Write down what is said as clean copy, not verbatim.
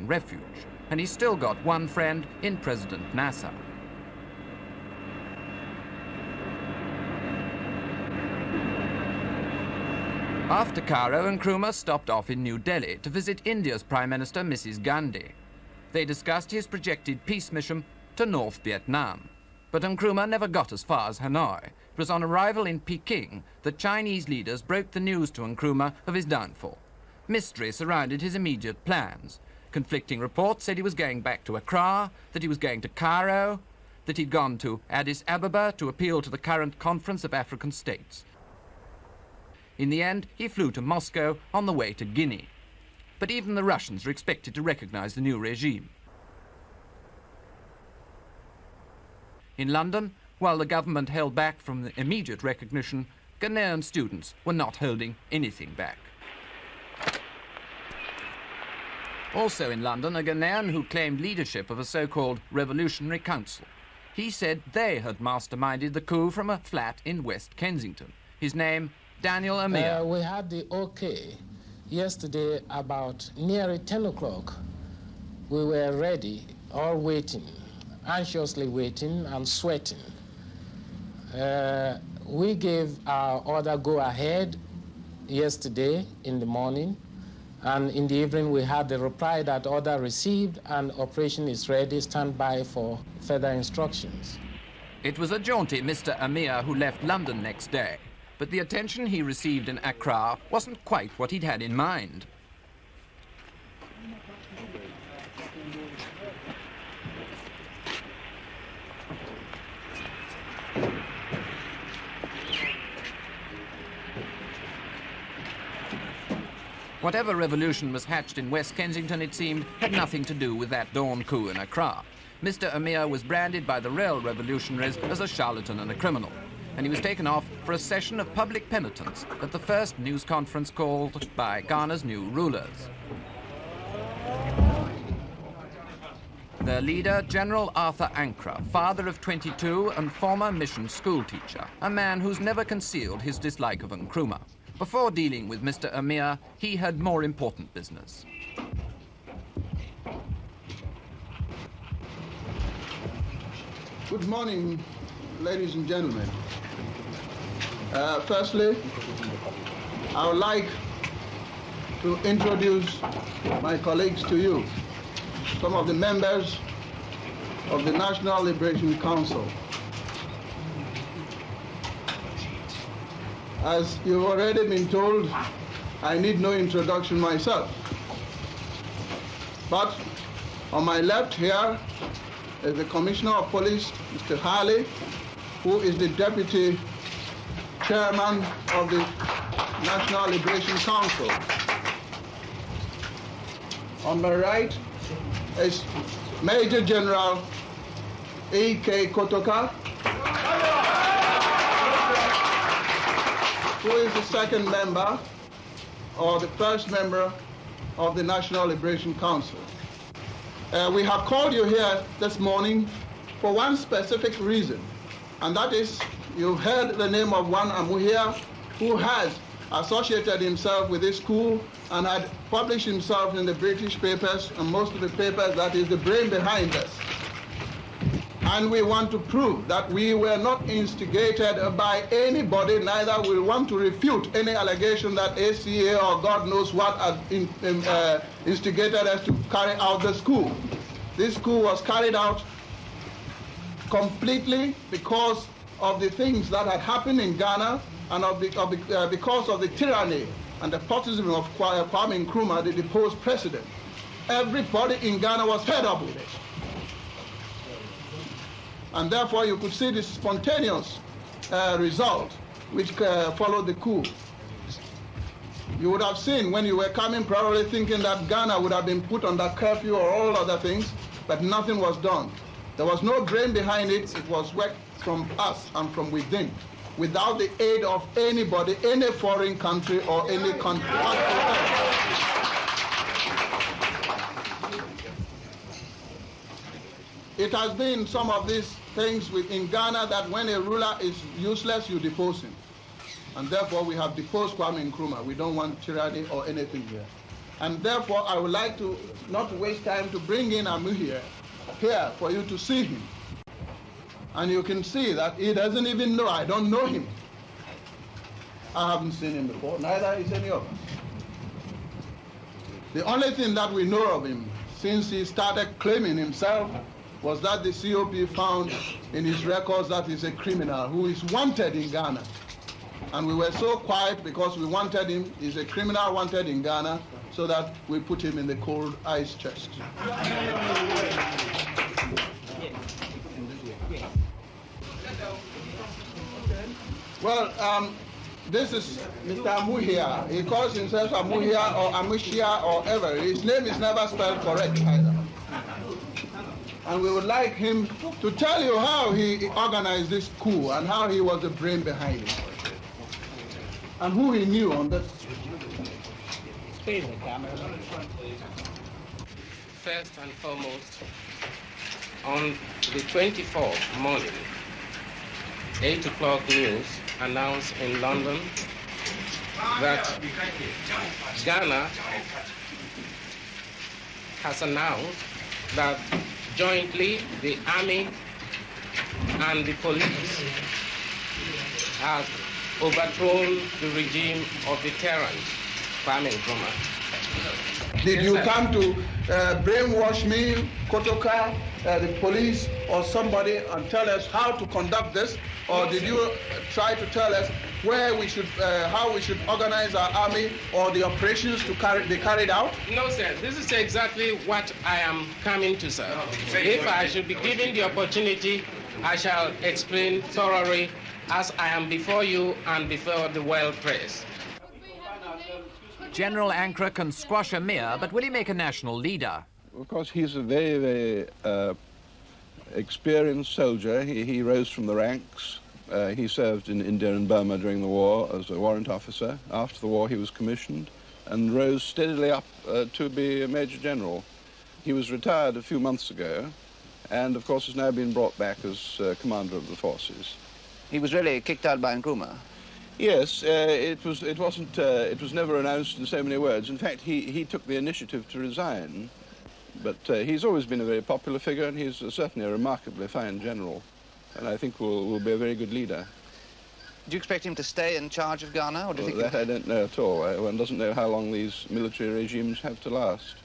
refuge, and he's still got one friend in President Nasser. After Cairo, Nkrumah stopped off in New Delhi to visit India's Prime Minister, Mrs. Gandhi. They discussed his projected peace mission to North Vietnam. But Nkrumah never got as far as Hanoi. It was on arrival in Peking that Chinese leaders broke the news to Nkrumah of his downfall. Mystery surrounded his immediate plans. Conflicting reports said he was going back to Ankrah, that he was going to Cairo, that he'd gone to Addis Ababa to appeal to the current Conference of African States. In the end, he flew to Moscow on the way to Guinea. But even the Russians are expected to recognize the new regime. In London, while the government held back from the immediate recognition, Ghanaian students were not holding anything back. Also in London, a Ghanaian who claimed leadership of a so-called Revolutionary Council. He said they had masterminded the coup from a flat in West Kensington. His name, Daniel Amihyia. We had the okay yesterday about nearly 10 o'clock. We were ready, all waiting, anxiously waiting and sweating. We gave our order go ahead yesterday in the morning, and in the evening we had the reply that order received and operation is ready, stand by for further instructions. It was a jaunty Mr. Amihyia who left London next day. But the attention he received in Ankrah wasn't quite what he'd had in mind. Whatever revolution was hatched in West Kensington, it seemed, had nothing to do with that dawn coup in Ankrah. Mr. Amihyia was branded by the real revolutionaries as a charlatan and a criminal, and he was taken off for a session of public penitence at the first news conference called by Ghana's new rulers. Their leader, General Arthur Ankrah, father of 22 and former mission schoolteacher, a man who's never concealed his dislike of Nkrumah. Before dealing with Mr. Amihyia, he had more important business. Good morning, ladies and gentlemen. Firstly, I would like to introduce my colleagues to you, some of the members of the National Liberation Council. As you've already been told, I need no introduction myself. But on my left here is the Commissioner of Police, Mr. Harlley, who is the Deputy Chairman of the National Liberation Council. On my right is Major General A.K. Kotoka, who is the second member or the first member of the National Liberation Council. We have called you here this morning for one specific reason, and that is you've heard the name of one Amihyia who has associated himself with this coup and had published himself in the British papers and most of the papers that is the brain behind this. And we want to prove that we were not instigated by anybody, neither we want to refute any allegation that ACA or God knows what instigated us to carry out this coup. This coup was carried out completely because of the things that had happened in Ghana and because of the tyranny and the despotism of Kwame Nkrumah, the deposed president. Everybody in Ghana was fed up with it. And therefore you could see the spontaneous result which followed the coup. You would have seen when you were coming probably thinking that Ghana would have been put under curfew or all other things, but nothing was done. There was no brain behind it. It was work from us and from within, without the aid of anybody, any foreign country or any country. It has been some of these things in Ghana that when a ruler is useless, you depose him. And therefore we have deposed Kwame Nkrumah. We don't want tyranny or anything here. And therefore, I would like to not waste time to bring in Amihyia here for you to see him. And you can see that he doesn't even know. I don't know him. I haven't seen him before, neither is any of us. The only thing that we know of him since he started claiming himself was that the COP found in his records that he's a criminal who is wanted in Ghana. And we were so quiet because we wanted him. He's a criminal wanted in Ghana, so that we put him in the cold ice chest. Well, this is Mr. Amihyia. He calls himself Amihyia or Amihyia or ever. His name is never spelled correct either. And we would like him to tell you how he organized this coup and how he was the brain behind it. And who he knew on this. First and foremost, on the 24th morning, 8 o'clock news announced in London that Ghana has announced that jointly the army and the police have overthrown the regime of the tyrant, Kwame Nkrumah. Did you come to brainwash me, Kotoka, the police, or somebody, and tell us how to conduct this? Or did you try to tell us where we should, how we should organize our army or the operations to be carried out? No, sir. This is exactly what I am coming to, sir. If I should be given the opportunity, I shall explain thoroughly as I am before you and before the world press. General Ankrah can squash a mayor, but will he make a national leader? Of course, he's a very, very experienced soldier. He rose from the ranks. He served in India and Burma during the war as a warrant officer. After the war, he was commissioned and rose steadily up to be a major general. He was retired a few months ago and, of course, has now been brought back as commander of the forces. He was really kicked out by Nkrumah. Yes, it was never announced in so many words. In fact, he took the initiative to resign, but he's always been a very popular figure, and he's certainly a remarkably fine general, and I think will be a very good leader. Do you expect him to stay in charge of Ghana, or do you think that I don't know at all. One doesn't know how long these military regimes have to last.